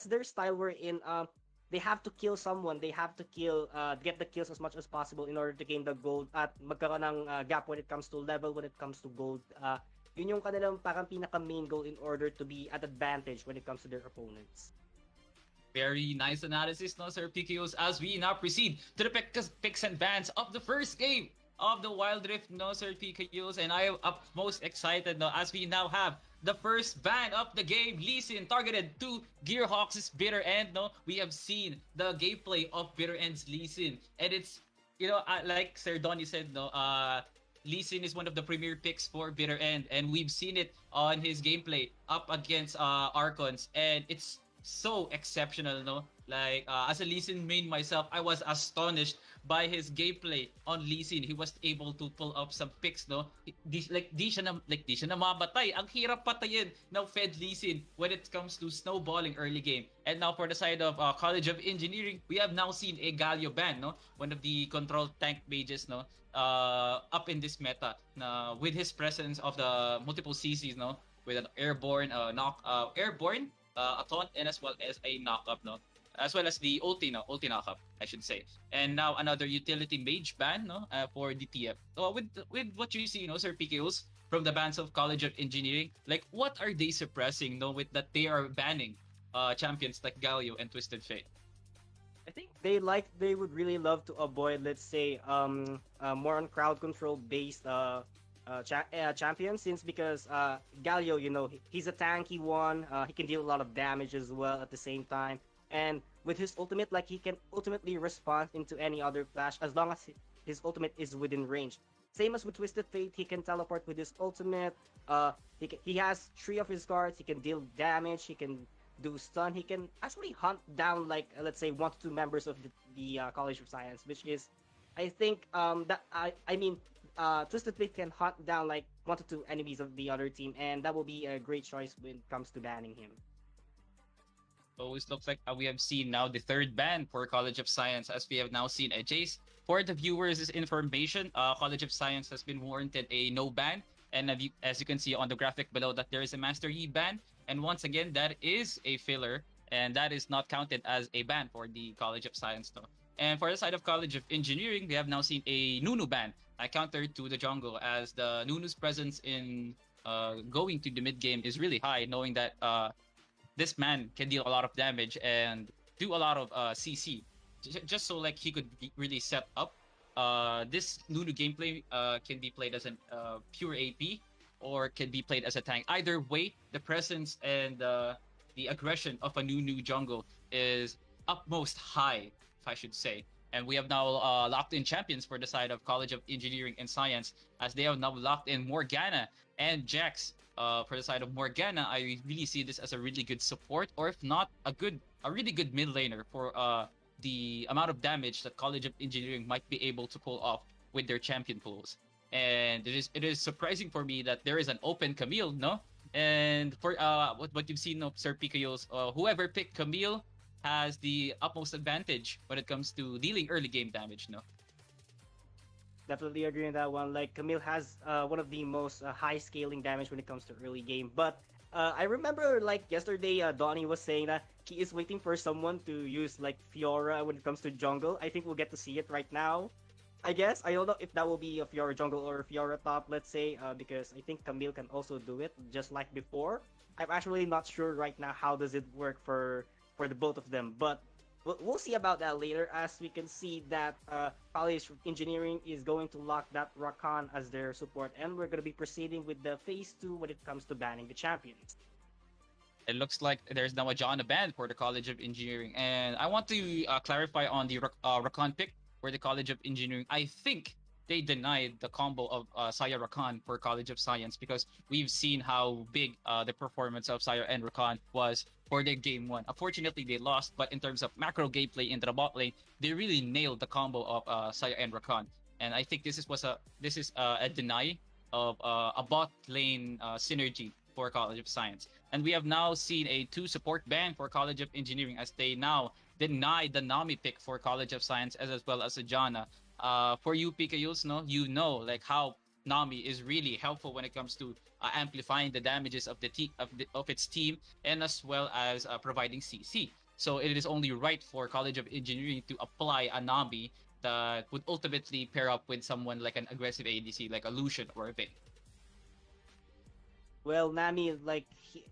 their style wherein they have to kill someone, they have to get the kills as much as possible in order to gain the gold at magkaroon ng gap when it comes to level, when it comes to gold. Yun yung kanilang parang pinaka main goal in order to be at advantage when it comes to their opponents. Very nice analysis, no, Sir PKOs, as we now proceed to the picks and bans of the first game of the Wild Rift, no, Sir PKOs, and I am up most excited, no, as we now have the first ban of the game, Lee Sin, targeted to Gearhawks' Bitter End, no. We have seen the gameplay of Bitter End's Lee Sin, and it's, like Sir Donnie said, no, Lee Sin is one of the premier picks for Bitter End, and we've seen it on his gameplay up against Archons, and it's so exceptional, no? Like, as a Lee Sin main myself, I was astonished by his gameplay on Lee Sin. He was able to pull up some picks, no? Di siya na mabatay. Ang hirap patayin ng Fed Lee Sin when it comes to snowballing early game. And now for the side of College of Engineering, we have now seen a Galio ban, no? One of the control tank mages, no? Up in this meta, with his presence of the multiple CCs, no? With an airborne airborne a taunt, and as well as a knockup, no? As well as the ulti knockup, I should say. And now another utility mage ban, no? For DTF. So with what you see, Sir PKOs, from the bans of College of Engineering, like, what are they suppressing, no? With that they are banning champions like Galio and Twisted Fate. I think they would really love to avoid, let's say, more on crowd control based champion, since because Galio, he's a tanky one. He can deal a lot of damage as well at the same time, and with his ultimate, like, he can ultimately respond into any other flash as long as his ultimate is within range. Same as with Twisted Fate, he can teleport with his ultimate. He has 3 of his cards. He can deal damage. He can do stun. He can actually hunt down, like, let's say 1 to 2 members of the College of Science, which is, I think, Twisted Fate can hunt down like 1 to 2 enemies of the other team, and that will be a great choice when it comes to banning him. Always looks like we have seen now the third ban for College of Science, as we have now seen a Jace. For the viewers' information, College of Science has been warranted a no ban, and as you can see on the graphic below, that there is a Master Yi ban, and once again, that is a filler, and that is not counted as a ban for the College of Science, though. And for the side of College of Engineering, we have now seen a Nunu ban, counter to the jungle, as the Nunu's presence in going to the mid game is really high, knowing that this man can deal a lot of damage and do a lot of CC, just so like he could really set up. This Nunu gameplay can be played as a pure AP, or can be played as a tank. Either way, the presence and the aggression of a Nunu jungle is utmost high, if I should say. And we have now locked in champions for the side of College of Engineering and Science, as they have now locked in Morgana and Jax. For the side of Morgana, I really see this as a really good support, or if not, a really good mid laner for the amount of damage that College of Engineering might be able to pull off with their champion pools. And it is surprising for me that there is an open Camille, no? And for what you've seen of Sir PKOs, whoever picked Camille has the utmost advantage when it comes to dealing early game damage, no? Definitely agree on that one. Like, Camille has one of the most high scaling damage when it comes to early game. But I remember, like, yesterday, Donnie was saying that he is waiting for someone to use, like, Fiora when it comes to jungle. I think we'll get to see it right now. I guess I don't know if that will be a Fiora jungle or a Fiora top, let's say, because I think Camille can also do it just like before. I'm actually not sure right now how does it work for the both of them, but we'll see about that later, as we can see that College of Engineering is going to lock that Rakan as their support, and we're going to be proceeding with the phase 2 when it comes to banning the champions. It looks like there's now a Janna ban for the College of Engineering, and I want to clarify on the Rakan pick for the College of Engineering. I think they denied the combo of Saya Rakan for College of Science, because we've seen how big the performance of Saya and Rakan was for their game 1. Unfortunately, they lost, but in terms of macro gameplay into the bot lane, they really nailed the combo of Saya and Rakan. And I think this is a deny of a bot lane synergy for College of Science. And we have now seen a 2 support ban for College of Engineering, as they now deny the Nami pick for College of Science, as well as a Janna. For you PKUs, no, like how Nami is really helpful when it comes to amplifying the damages of of its team, and as well as providing CC. So it is only right for College of Engineering to apply a Nami that would ultimately pair up with someone like an aggressive ADC like a Lucian or a Vayne. Well, Nami, like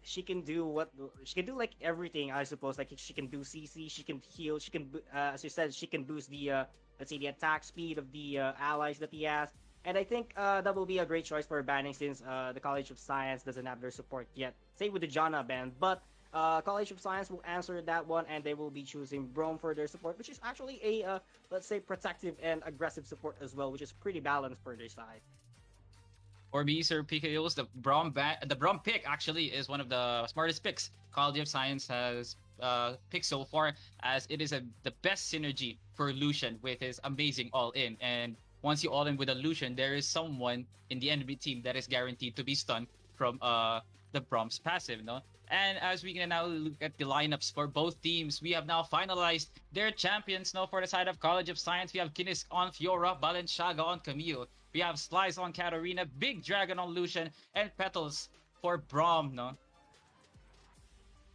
she can do what she can do, like everything. I suppose, like she can do CC, she can heal, she can, as you said, she can boost the let's say the attack speed of the allies that he has. And I think that will be a great choice for banning since the College of Science doesn't have their support yet. Same with the Janna ban, but College of Science will answer that one, and they will be choosing Brome for their support, which is actually a let's say protective and aggressive support as well, which is pretty balanced for their side. For me, Sir PKOs, the Brom pick actually is one of the smartest picks College of Science has picked so far, as it is the best synergy for Lucian with his amazing all in. And once you all in with a Lucian, there is someone in the enemy team that is guaranteed to be stunned from the Brom's passive, no? And as we can now look at the lineups for both teams, we have now finalized their champions. Now, for the side of College of Science, we have Kinisk on Fiora, Balenciaga on Camille. We have Slice on Katarina, Big Dragon on Lucian, and Petals for Brom, no?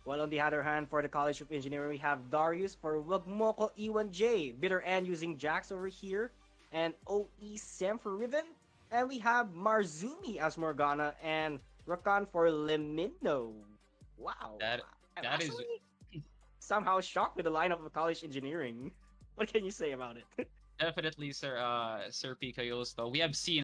While on the other hand, for the College of Engineering, we have Darius for Wagmoko E1J, Bitter End using Jax over here, and OE Sam for Riven. And we have Marzumi as Morgana and Rakan for Lemino. Wow. That I'm that is actually somehow shocked with the lineup of College Engineering. What can you say about it? definitely Sir PKOs though. We have seen